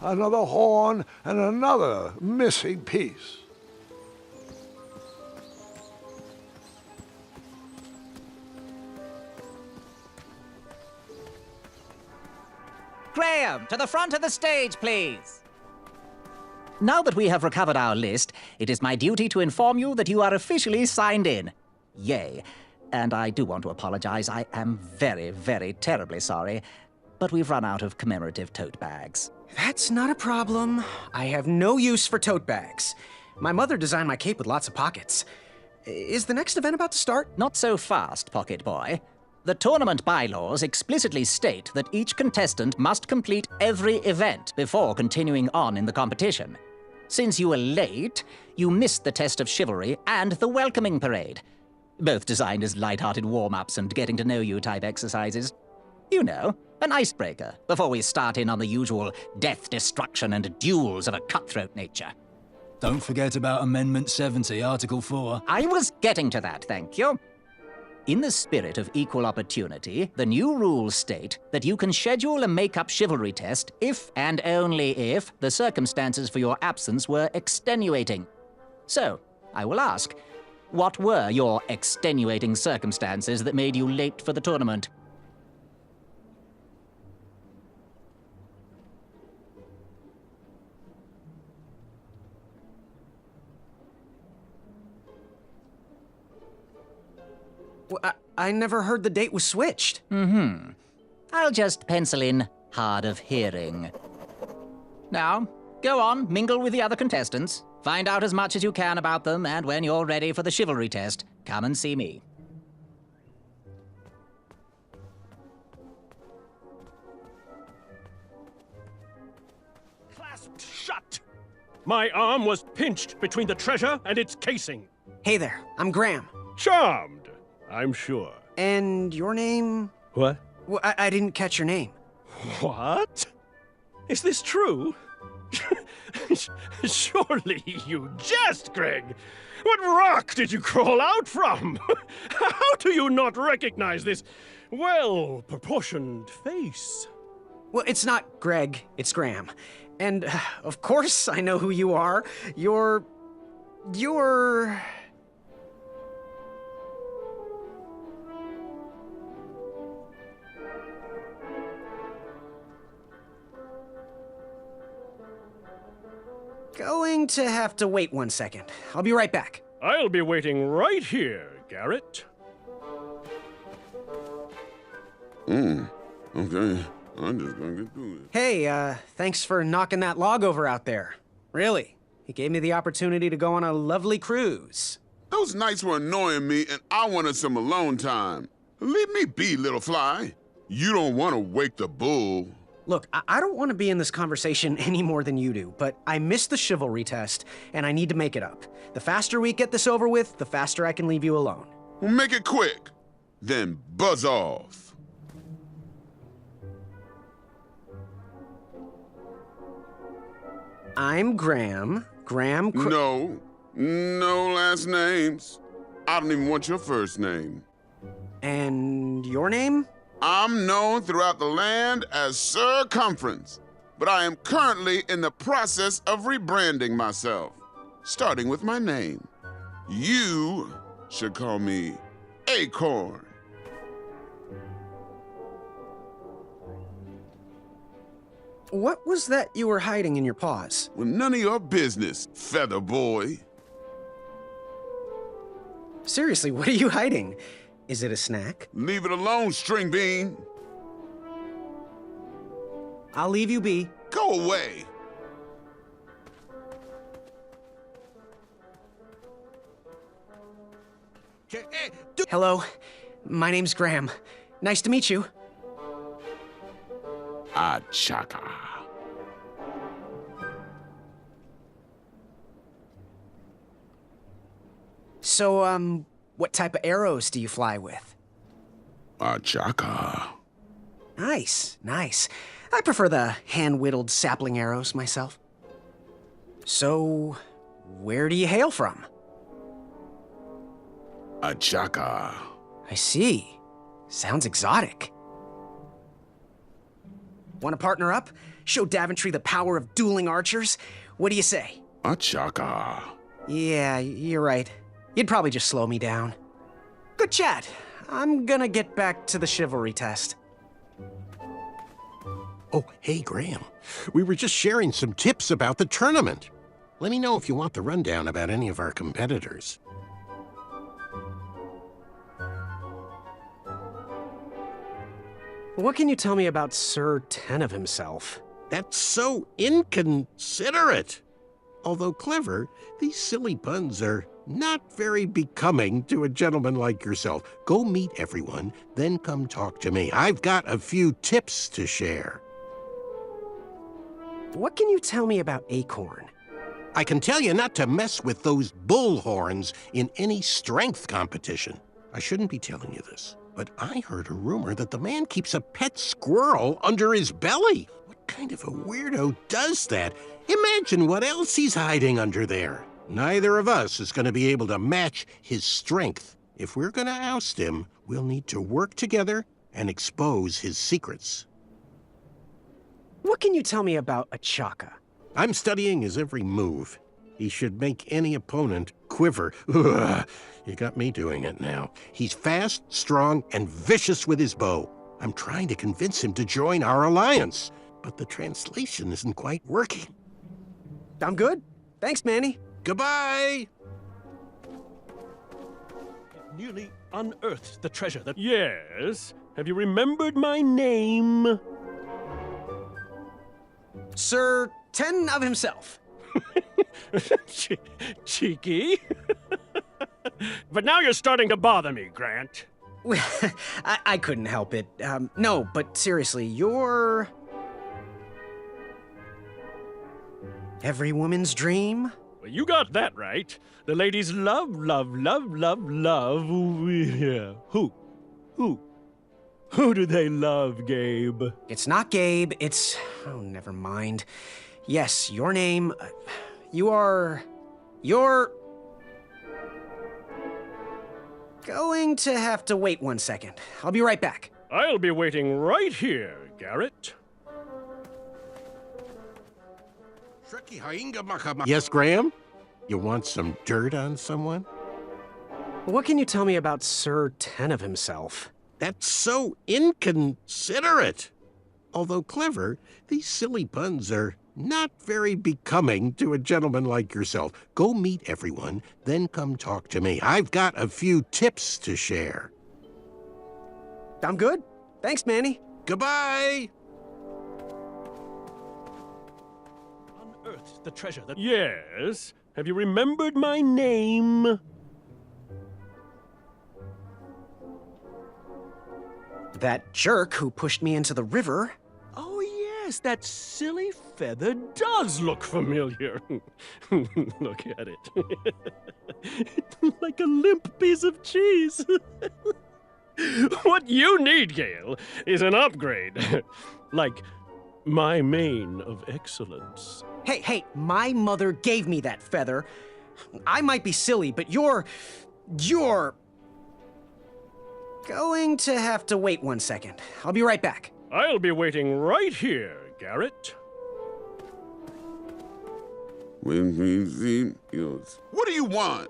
Another horn and another missing piece. Graham, to the front of the stage, please. Now that we have recovered our list, it is my duty to inform you that you are officially signed in. Yay. And I do want to apologize. I am very, very terribly sorry, but we've run out of commemorative tote bags. That's not a problem. I have no use for tote bags. My mother designed my cape with lots of pockets. Is the next event about to start? Not so fast, Pocket Boy. The tournament bylaws explicitly state that each contestant must complete every event before continuing on in the competition. Since you were late, you missed the test of chivalry and the welcoming parade, both designed as light-hearted warm-ups and getting-to-know-you type exercises. You know, an icebreaker before we start in on the usual death, destruction, and duels of a cutthroat nature. Don't forget about Amendment 70, Article 4. I was getting to that, thank you. In the spirit of equal opportunity, the new rules state that you can schedule a make-up chivalry test if and only if the circumstances for your absence were extenuating. So, I will ask, what were your extenuating circumstances that made you late for the tournament? Well, I never heard the date was switched. I'll just pencil in hard of hearing. Now, go on, mingle with the other contestants. Find out as much as you can about them, and when you're ready for the chivalry test, come and see me. Clasped shut! My arm was pinched between the treasure and its casing. Hey there, I'm Graham. Charmed, I'm sure. And your name? What? Well, I didn't catch your name. What? Is this true? Surely you jest, Greg. What rock did you crawl out from? How do you not recognize this well-proportioned face? Well, it's not Greg, it's Graham. And, of course, I know who you are. You're... Going to have to wait 1 second. I'll be right back. I'll be waiting right here, Garrett. Okay. I'm just gonna get through it. Hey, thanks for knocking that log over out there. Really. It gave me the opportunity to go on a lovely cruise. Those nights were annoying me, and I wanted some alone time. Leave me be, little fly. You don't want to wake the bull. Look, I don't want to be in this conversation any more than you do, but I missed the chivalry test, and I need to make it up. The faster we get this over with, the faster I can leave you alone. Well, make it quick. Then buzz off. I'm Graham. No last names. I don't even want your first name. And your name? I'm known throughout the land as Circumference, but I am currently in the process of rebranding myself, starting with my name. You should call me Acorn. What was that you were hiding in your paws? Well, none of your business, feather boy. Seriously, what are you hiding? Is it a snack? Leave it alone, string bean. I'll leave you be. Go away. Hello, my name's Graham. Nice to meet you. Achaka. So, what type of arrows do you fly with? Achaka. Nice, nice. I prefer the hand-whittled sapling arrows myself. So, where do you hail from? Achaka. I see. Sounds exotic. Want to partner up? Show Daventry the power of dueling archers? What do you say? Achaka. Yeah, you're right. You'd probably just slow me down. Good chat. I'm gonna get back to the chivalry test. Oh, hey, Graham. We were just sharing some tips about the tournament. Let me know if you want the rundown about any of our competitors. What can you tell me about Sir Tenov himself? That's so inconsiderate. Although clever, these silly puns are not very becoming to a gentleman like yourself. Go meet everyone, then come talk to me. I've got a few tips to share. What can you tell me about Acorn? I can tell you not to mess with those bullhorns in any strength competition. I shouldn't be telling you this, but I heard a rumor that the man keeps a pet squirrel under his belly. What kind of a weirdo does that? Imagine what else he's hiding under there. Neither of us is going to be able to match his strength. If we're going to oust him, we'll need to work together and expose his secrets. What can you tell me about Achaka? I'm studying his every move. He should make any opponent quiver. Ugh, you got me doing it now. He's fast, strong, and vicious with his bow. I'm trying to convince him to join our alliance, but the translation isn't quite working. I'm good. Thanks, Manny. Goodbye! Nearly unearthed the treasure that... Yes? Have you remembered my name? Sir Tenov himself. Cheeky. But now you're starting to bother me, Grant. I couldn't help it. No, but seriously, you're... every woman's dream? Well, you got that right. The ladies love, love, love, love, love... Yeah. Who? Who do they love, Gabe? It's not Gabe, it's... oh, never mind. Yes, your name... you're... going to have to wait 1 second. I'll be right back. I'll be waiting right here, Garrett. Yes, Graham? You want some dirt on someone? What can you tell me about Sir Tenov himself? That's so inconsiderate. Although clever, these silly puns are not very becoming to a gentleman like yourself. Go meet everyone, then come talk to me. I've got a few tips to share. I'm good. Thanks, Manny. Goodbye! Unearthed the treasure that... Yes? Have you remembered my name? That jerk who pushed me into the river. Oh, yes, that silly feather does look familiar. Look at it. Like a limp piece of cheese. What you need, Gale, is an upgrade. Like my mane of excellence. Hey, my mother gave me that feather. I might be silly, but you're... going to have to wait 1 second. I'll be right back. I'll be waiting right here, Garrett. What do you want?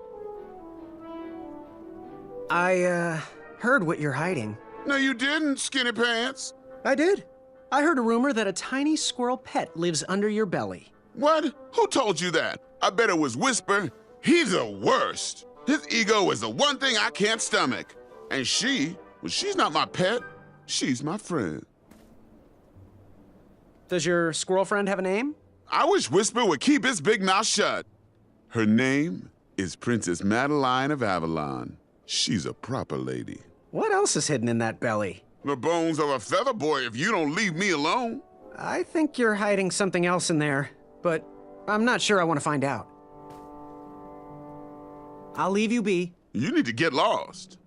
I, heard what you're hiding. No, you didn't, skinny pants. I did. I heard a rumor that a tiny squirrel pet lives under your belly. What? Who told you that? I bet it was Whisper. He's the worst. His ego is the one thing I can't stomach. And she's not my pet. She's my friend. Does your squirrel friend have a name? I wish Whisper would keep his big mouth shut. Her name is Princess Madeline of Avalon. She's a proper lady. What else is hidden in that belly? The bones of a feather boy if you don't leave me alone. I think you're hiding something else in there, but I'm not sure I want to find out. I'll leave you be. You need to get lost.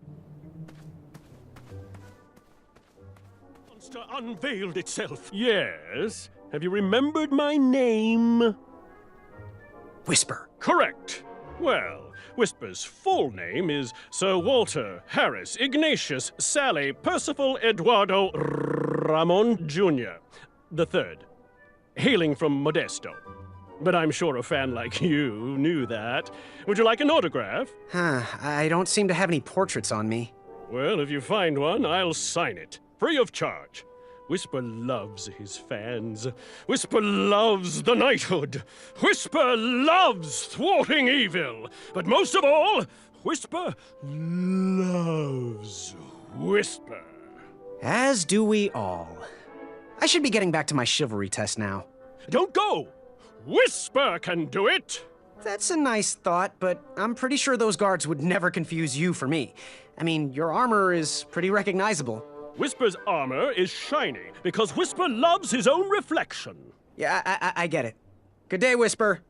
Monster unveiled itself. Yes. Have you remembered my name? Whisper. Correct. Well, Whisper's full name is Sir Walter Harris Ignatius Sally Percival Eduardo Ramon Jr. the Third, hailing from Modesto. But I'm sure a fan like you knew that. Would you like an autograph? I don't seem to have any portraits on me. Well, if you find one, I'll sign it, free of charge. Whisper loves his fans. Whisper loves the knighthood. Whisper loves thwarting evil. But most of all, Whisper loves Whisper. As do we all. I should be getting back to my chivalry test now. Don't go! Whisper can do it! That's a nice thought, but I'm pretty sure those guards would never confuse you for me. I mean, your armor is pretty recognizable. Whisper's armor is shiny because Whisper loves his own reflection. Yeah, I get it. Good day, Whisper.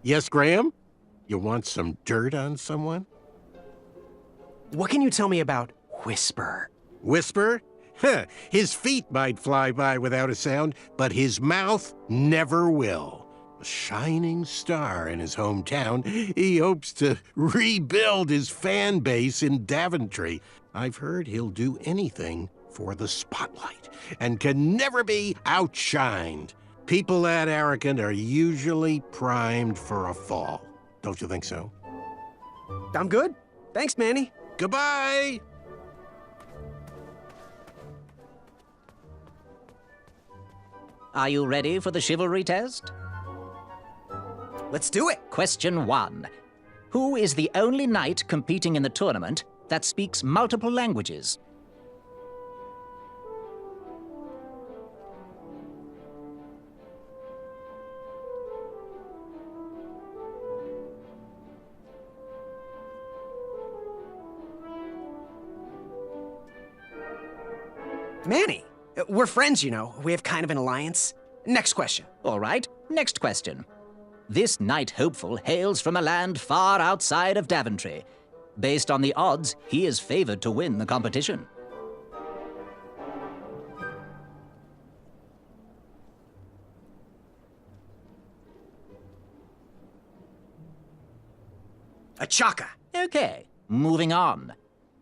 Yes, Graham? You want some dirt on someone? What can you tell me about Whisper? Whisper? Huh, his feet might fly by without a sound, but his mouth never will. A shining star in his hometown, he hopes to rebuild his fan base in Daventry. I've heard he'll do anything for the spotlight and can never be outshined. People that arrogant are usually primed for a fall. Don't you think so? I'm good. Thanks, Manny. Goodbye! Are you ready for the chivalry test? Let's do it. Question 1. Who is the only knight competing in the tournament that speaks multiple languages? Manny, we're friends, you know. We have kind of an alliance. Next question. All right, next question. This knight hopeful hails from a land far outside of Daventry. Based on the odds, he is favored to win the competition. Achaka. Okay, moving on.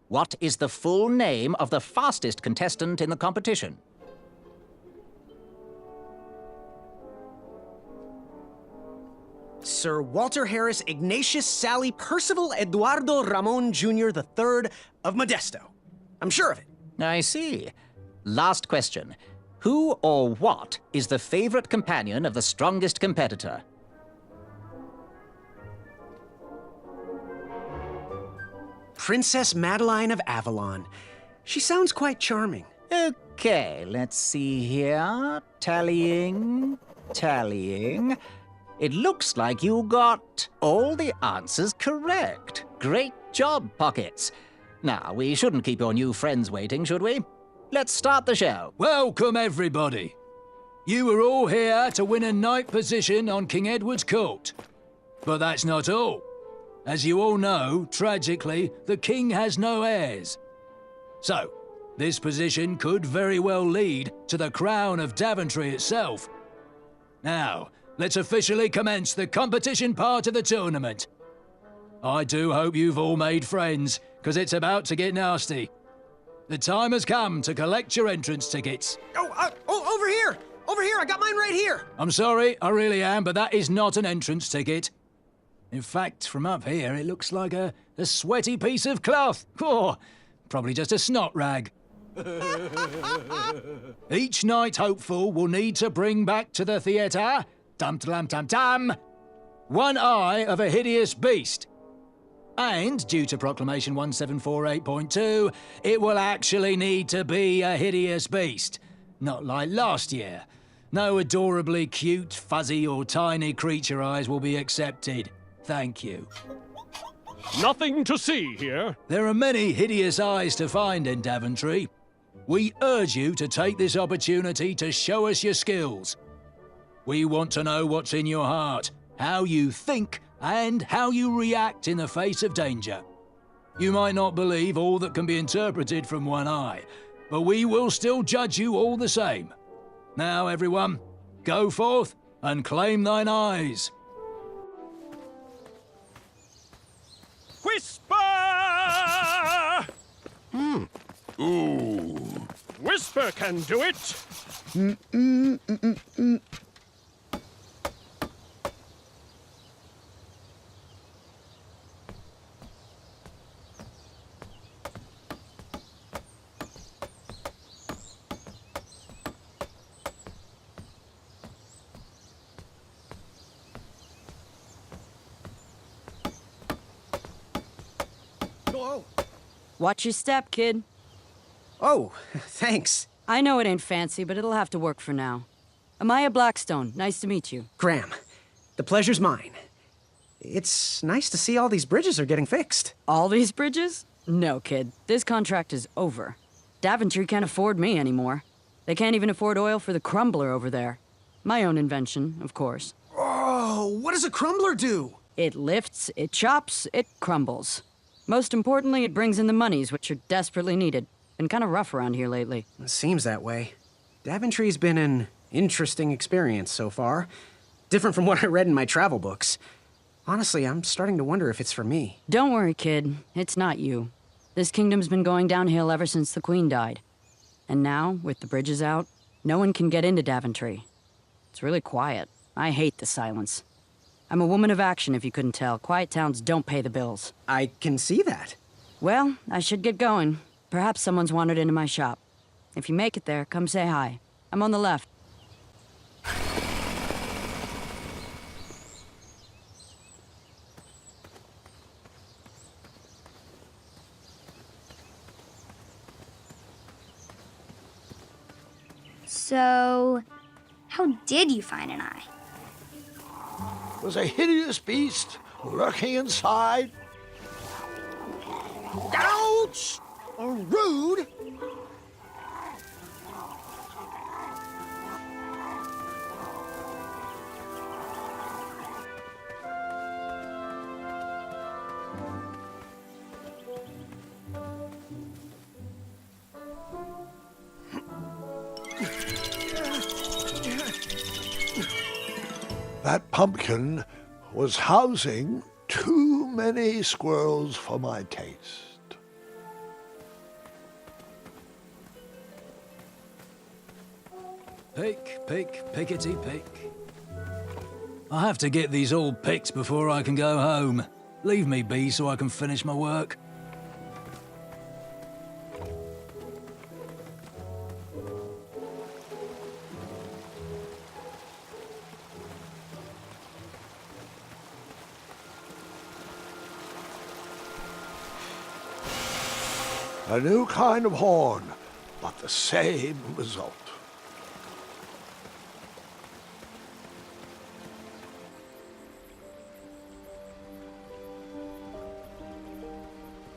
What is the full name of the fastest contestant in the competition? Sir Walter Harris Ignatius Sally Percival Eduardo Ramon Jr. the Third of Modesto. I'm sure of it. I see. Last question. Who or what is the favorite companion of the strongest competitor? Princess Madeline of Avalon. She sounds quite charming. Okay, let's see here. Tallying. It looks like you got all the answers correct. Great job, Pockets. Now, we shouldn't keep your new friends waiting, should we? Let's start the show. Welcome, everybody. You are all here to win a knight position on King Edward's court. But that's not all. As you all know, tragically, the king has no heirs. So, this position could very well lead to the crown of Daventry itself. Now, let's officially commence the competition part of the tournament. I do hope you've all made friends, because it's about to get nasty. The time has come to collect your entrance tickets. Over here! Over here! I got mine right here! I'm sorry, I really am, but that is not an entrance ticket. In fact, from up here, it looks like a sweaty piece of cloth. Oh, probably just a snot rag. Each knight hopeful will need to bring back to the theatre Dum-dum-dum-dum! One eye of a hideous beast. And, due to Proclamation 1748.2, it will actually need to be a hideous beast. Not like last year. No adorably cute, fuzzy, or tiny creature eyes will be accepted. Thank you. Nothing to see here. There are many hideous eyes to find in Daventry. We urge you to take this opportunity to show us your skills. We want to know what's in your heart, how you think, and how you react in the face of danger. You might not believe all that can be interpreted from one eye, but we will still judge you all the same. Now, everyone, go forth and claim thine eyes. Whisper! Ooh. Whisper can do it. Watch your step, kid. Oh, thanks. I know it ain't fancy, but it'll have to work for now. Amaya Blackstone, nice to meet you. Graham, the pleasure's mine. It's nice to see all these bridges are getting fixed. All these bridges? No, kid. This contract is over. Daventry can't afford me anymore. They can't even afford oil for the crumbler over there. My own invention, of course. Oh, what does a crumbler do? It lifts, it chops, it crumbles. Most importantly, it brings in the monies, which are desperately needed. Been kind of rough around here lately. It seems that way. Daventry's been an interesting experience so far. Different from what I read in my travel books. Honestly, I'm starting to wonder if it's for me. Don't worry, kid. It's not you. This kingdom's been going downhill ever since the Queen died. And now, with the bridges out, no one can get into Daventry. It's really quiet. I hate the silence. I'm a woman of action, if you couldn't tell. Quiet towns don't pay the bills. I can see that. Well, I should get going. Perhaps someone's wandered into my shop. If you make it there, come say hi. I'm on the left. So, how did you find an eye? Was a hideous beast lurking inside. Ouch! Rude! That pumpkin was housing too many squirrels for my taste. Pick, pick, pickety pick. I have to get these all picked before I can go home. Leave me be so I can finish my work. A new kind of horn, but the same result.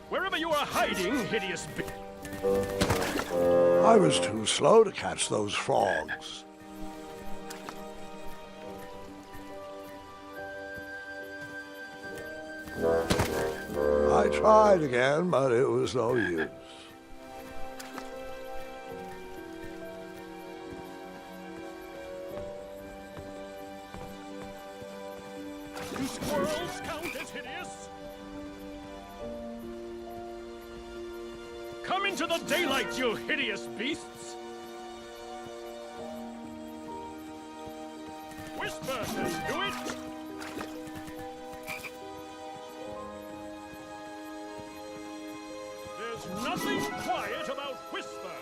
Wherever you are hiding, hideous I was too slow to catch those frogs. I tried again, but it was no use. Do squirrels count as hideous? Come into the daylight, you hideous beasts! Whisper can do it! There's nothing quiet about Whisper!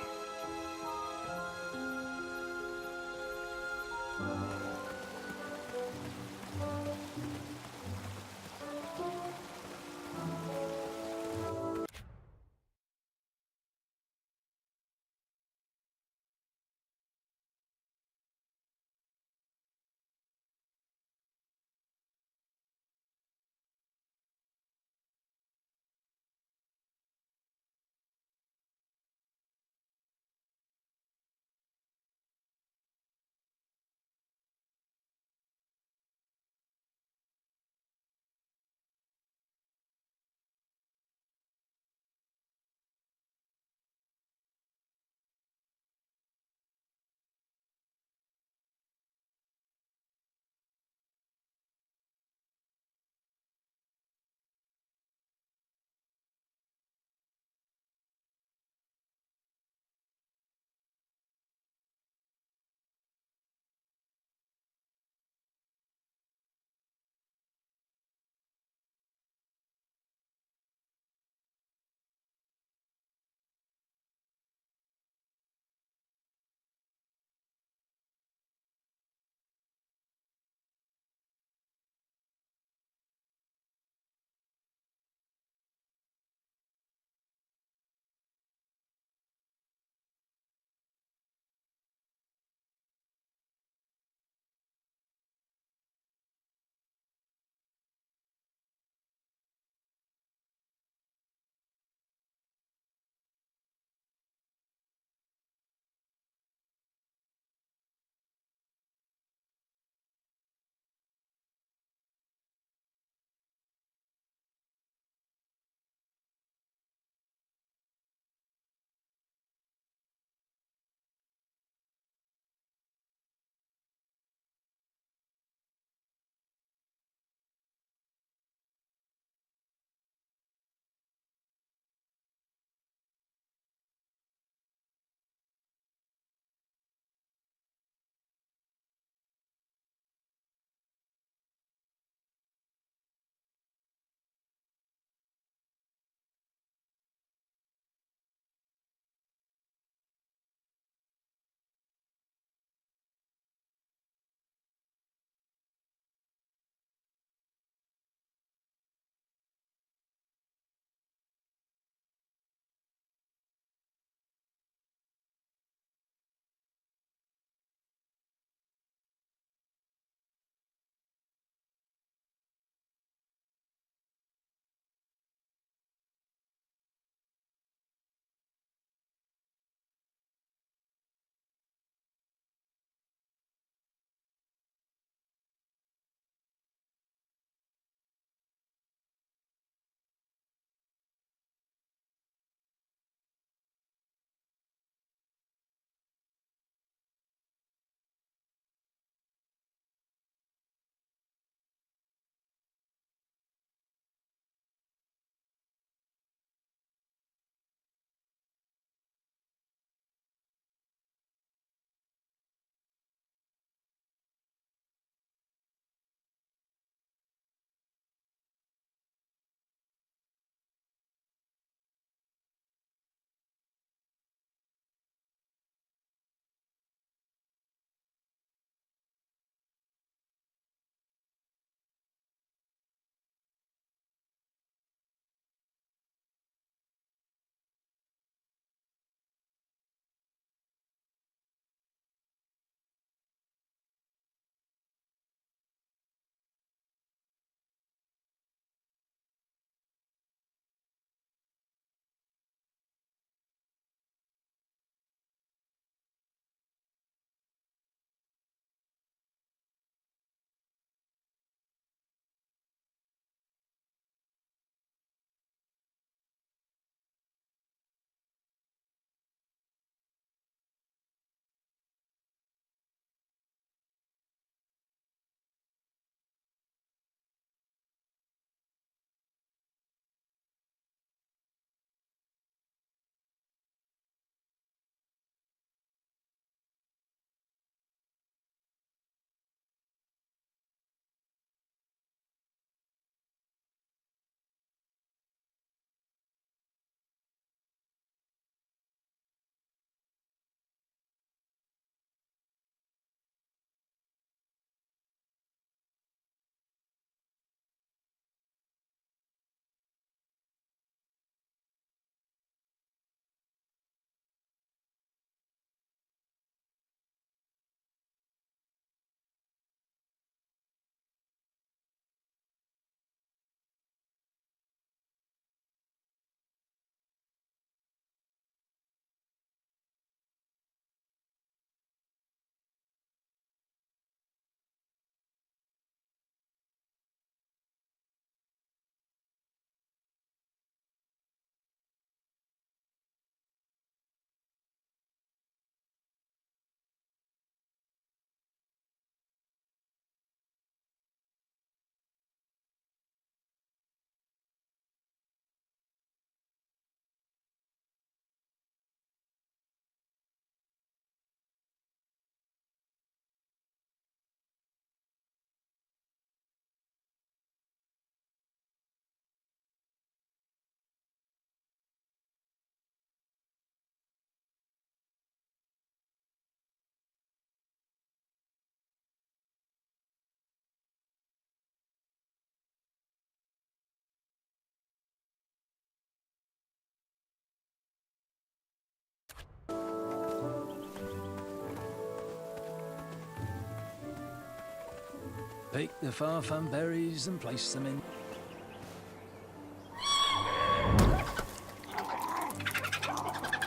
Pick the farfan berries and place them in.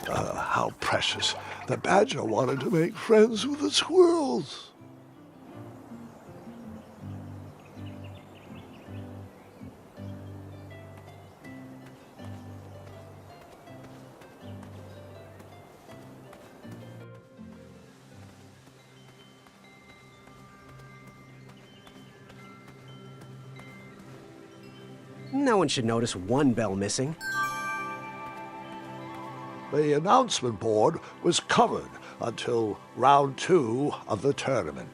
How precious. The badger wanted to make friends with the squirrels. No one should notice one bell missing. The announcement board was covered until round 2 of the tournament.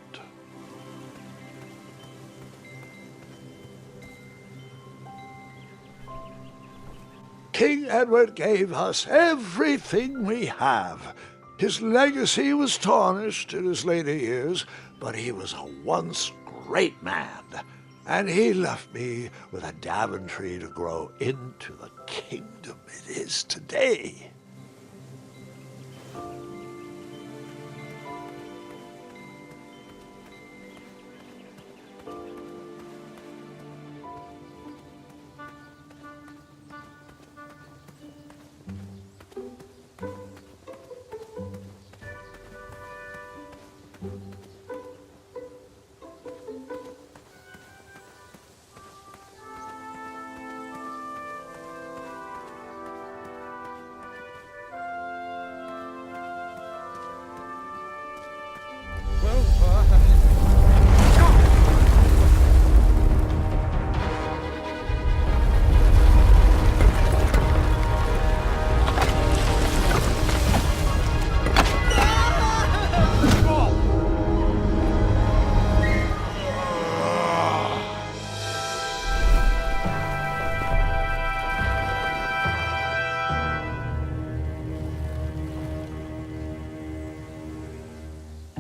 King Edward gave us everything we have. His legacy was tarnished in his later years, but he was a once great man. And he left me with a Daventry to grow into the kingdom it is today.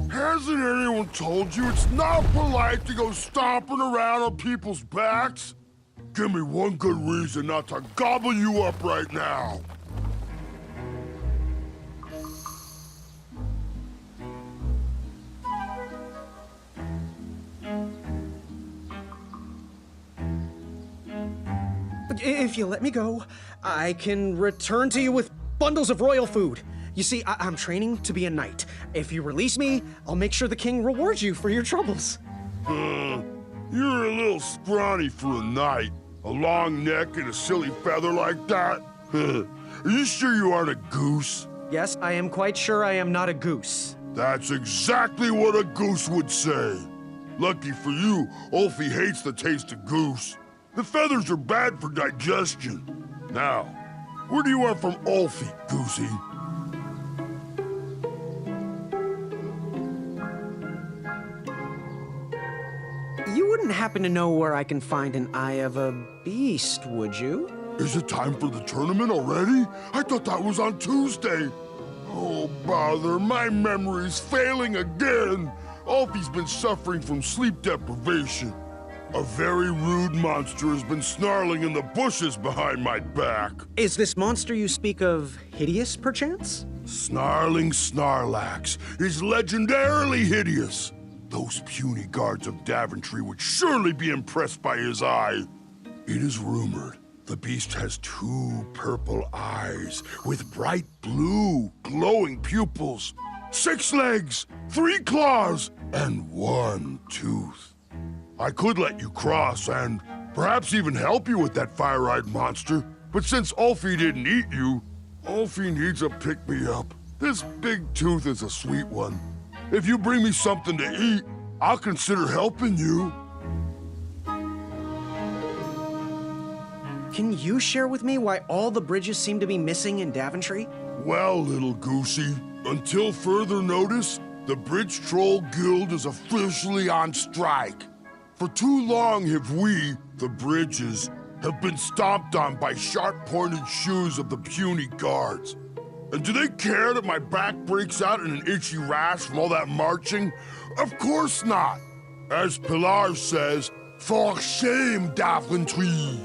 Hasn't anyone told you it's not polite to go stomping around on people's backs? Give me one good reason not to gobble you up right now. If you let me go, I can return to you with bundles of royal food. You see, I'm training to be a knight. If you release me, I'll make sure the king rewards you for your troubles. You're a little scrawny for a knight. A long neck and a silly feather like that? Are you sure you aren't a goose? Yes, I am quite sure I am not a goose. That's exactly what a goose would say. Lucky for you, Ulfie hates the taste of goose. The feathers are bad for digestion. Now, where do you want from Ulfie, Goosey? You wouldn't happen to know where I can find an Eye of a Beast, would you? Is it time for the tournament already? I thought that was on Tuesday. Oh, bother, my memory's failing again. Ulfie's been suffering from sleep deprivation. A very rude monster has been snarling in the bushes behind my back. Is this monster you speak of hideous, perchance? Snarling Snarlax is legendarily hideous. Those puny guards of Daventry would surely be impressed by his eye. It is rumored the beast has 2 purple eyes with bright blue, glowing pupils, 6 legs, 3 claws, and 1 tooth. I could let you cross and perhaps even help you with that fire-eyed monster, but since Ulfie didn't eat you, Ulfie needs a pick-me-up. This big tooth is a sweet one. If you bring me something to eat, I'll consider helping you. Can you share with me why all the bridges seem to be missing in Daventry? Well, little Goosey, until further notice, the Bridge Troll Guild is officially on strike. For too long have we, the bridges, have been stomped on by sharp-pointed shoes of the puny guards. And do they care that my back breaks out in an itchy rash from all that marching? Of course not. As Pilar says, for shame, Daventry.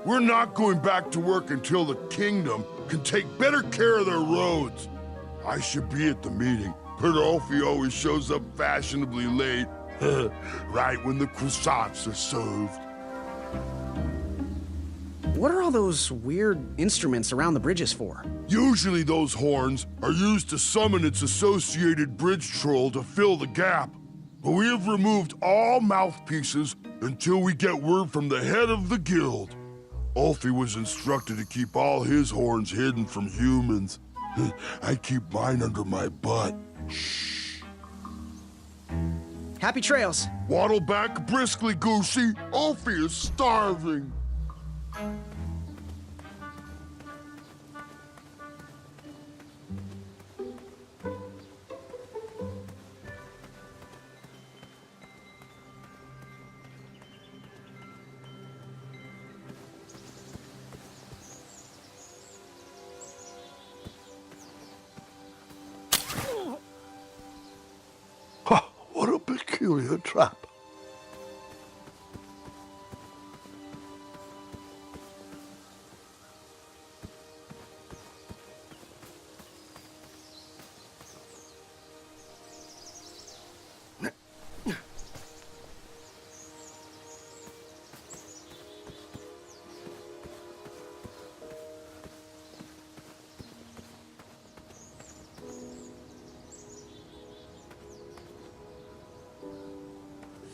We're not going back to work until the kingdom can take better care of their roads. I should be at the meeting, but Ulfie always shows up fashionably late. Right when the croissants are served. What are all those weird instruments around the bridges for? Usually those horns are used to summon its associated bridge troll to fill the gap. But we have removed all mouthpieces until we get word from the head of the guild. Ulfie was instructed to keep all his horns hidden from humans. I keep mine under my butt. Shh. Happy trails. Waddle back briskly, Goosey. Ulfie is starving. What a peculiar trap.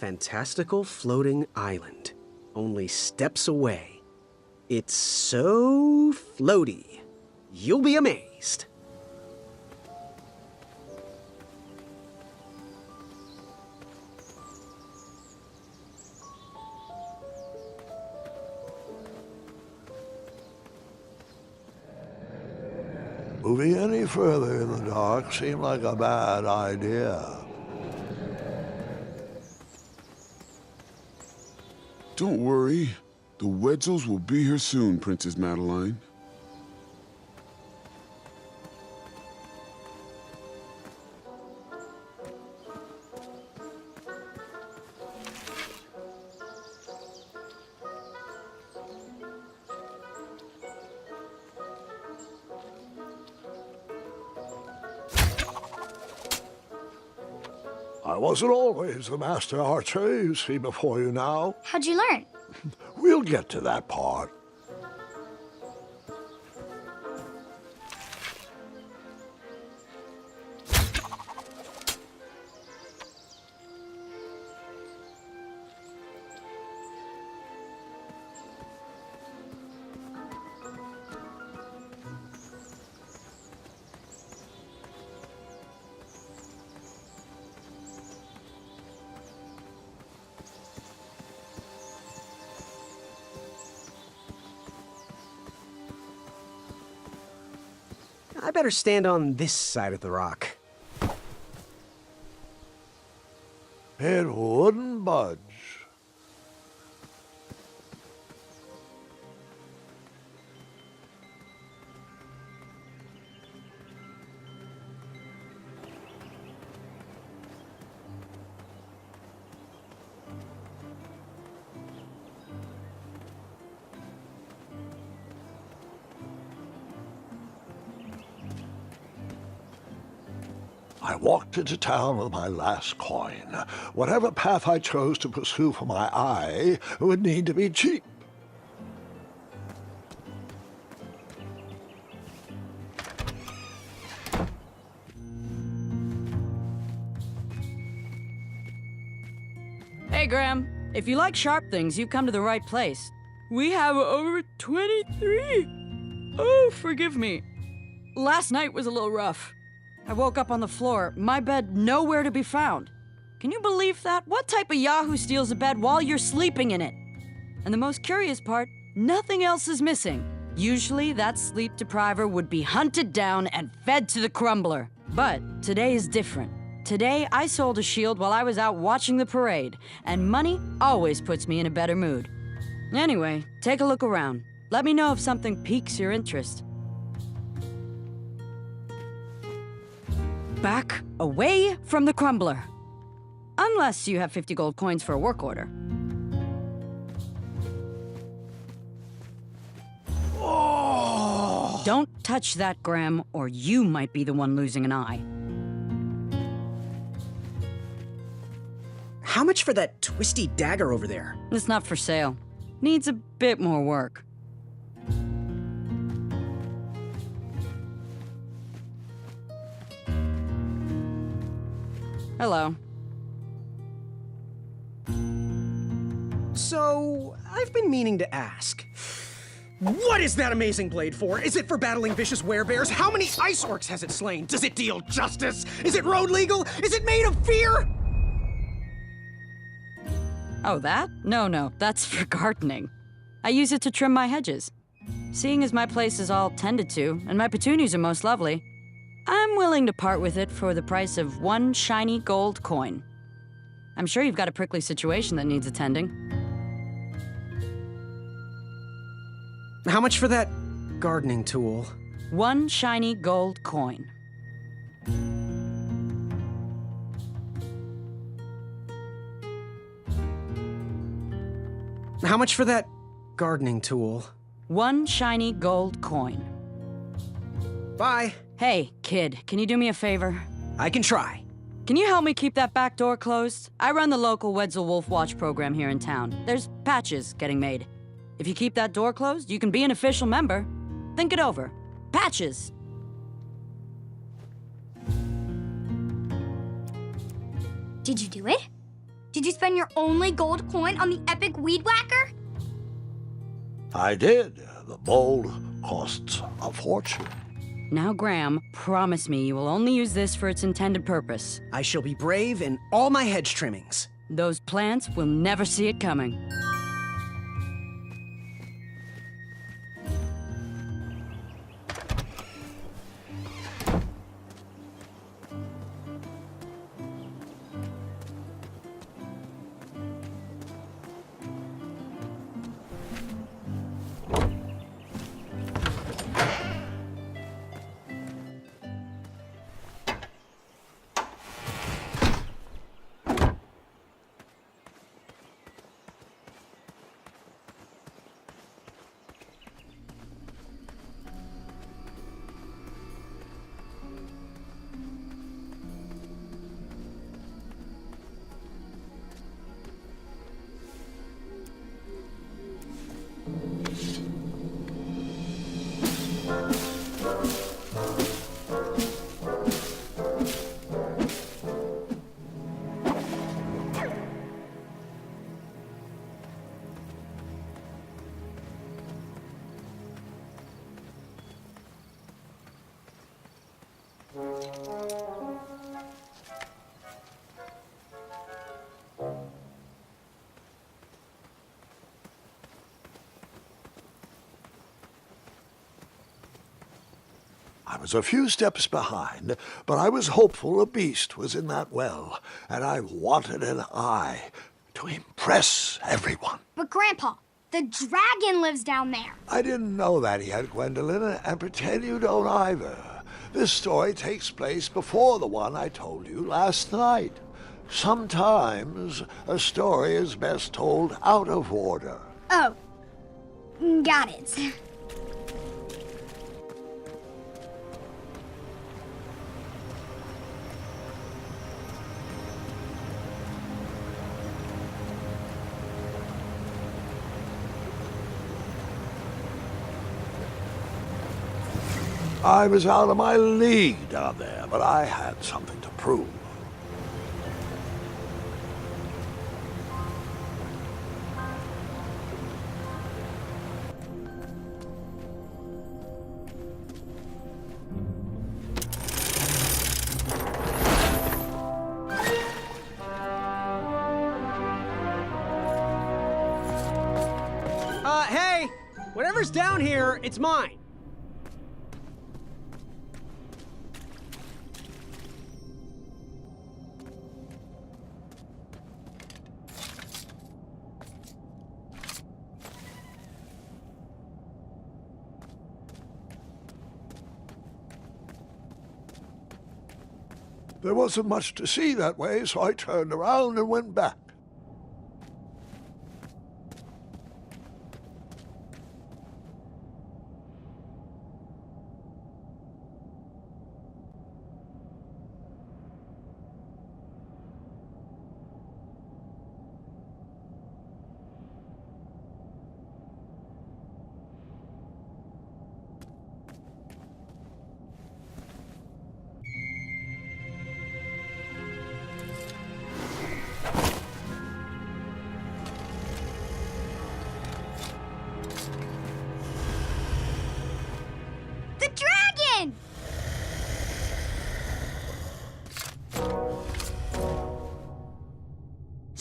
Fantastical floating island. Only steps away. It's so floaty. You'll be amazed. Moving any further in the dark seemed like a bad idea. Don't worry. The Wetzels will be here soon, Princess Madeline. I wasn't always the master archer you see before you now. How'd you learn? We'll get to that part. I better stand on this side of the rock. It wouldn't budge. I walked into town with my last coin. Whatever path I chose to pursue for my eye would need to be cheap. Hey, Graham. If you like sharp things, you've come to the right place. We have over 23. Oh, forgive me. Last night was a little rough. I woke up on the floor, my bed nowhere to be found. Can you believe that? What type of yahoo steals a bed while you're sleeping in it? And the most curious part, nothing else is missing. Usually that sleep depriver would be hunted down and fed to the crumbler. But today is different. Today I sold a shield while I was out watching the parade, and money always puts me in a better mood. Anyway, take a look around. Let me know if something piques your interest. Back away from the crumbler. Unless you have 50 gold coins for a work order. Oh! Don't touch that, Graham, or you might be the one losing an eye. how much for that twisty dagger over there? It's not for sale. Needs a bit more work. Hello. So, I've been meaning to ask. What is that amazing blade for? Is it for battling vicious werebears? How many ice orcs has it slain? Does it deal justice? Is it road legal? Is it made of fear? Oh, that? No, that's for gardening. I use it to trim my hedges. Seeing as my place is all tended to, and my petunias are most lovely, I'm willing to part with it for the price of 1 shiny gold coin. I'm sure you've got a prickly situation that needs attending. How much for that gardening tool? 1 shiny gold coin. How much for that gardening tool? 1 shiny gold coin. Bye. Hey, kid, can you do me a favor? I can try. Can you help me keep that back door closed? I run the local Wetzel Wolf Watch program here in town. There's patches getting made. If you keep that door closed, you can be an official member. Think it over. Patches! Did you do it? Did you spend your only gold coin on the epic weed whacker? I did. The mold costs a fortune. Now, Graham, promise me you will only use this for its intended purpose. I shall be brave in all my hedge trimmings. Those plants will never see it coming. I was a few steps behind, but I was hopeful a beast was in that well, and I wanted an eye to impress everyone. But Grandpa, the dragon lives down there. I didn't know that yet, Gwendolyn, and pretend you don't either. This story takes place before the one I told you last night. Sometimes a story is best told out of order. Oh, got it. I was out of my league down there, but I had something to prove. Hey! Whatever's down here, it's mine. There wasn't much to see that way, so I turned around and went back.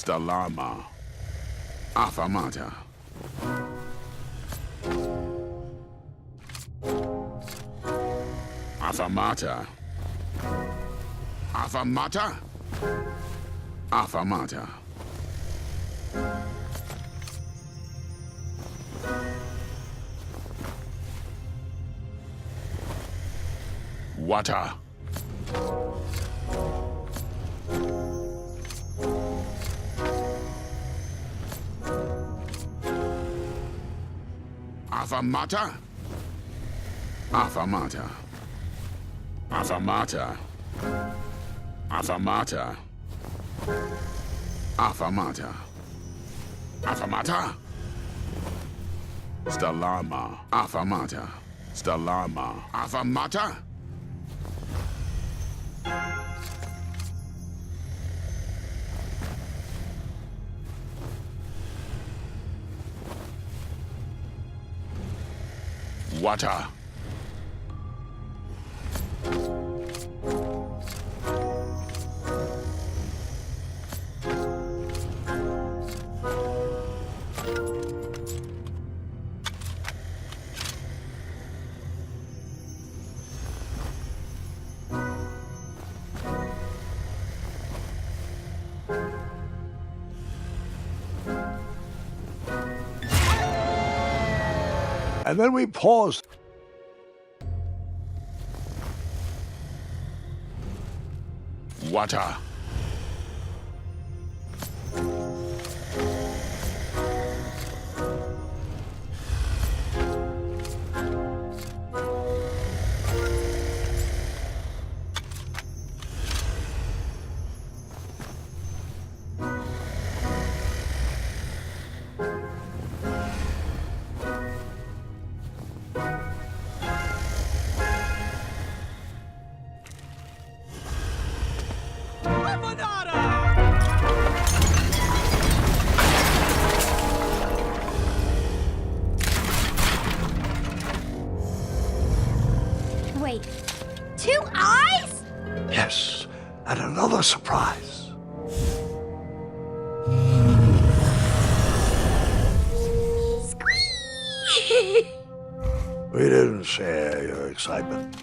Stellama. Affamata. Affamata. Affamata. Affamata. Water. Affamata. Affamata. Affamata. Affamata. Affamata. Affamata. Stellama. Affamata. Stellama. Affamata. Water. And then we paused. Water. Wait, 2 eyes? Yes, and another surprise. Squeak! We didn't share your excitement.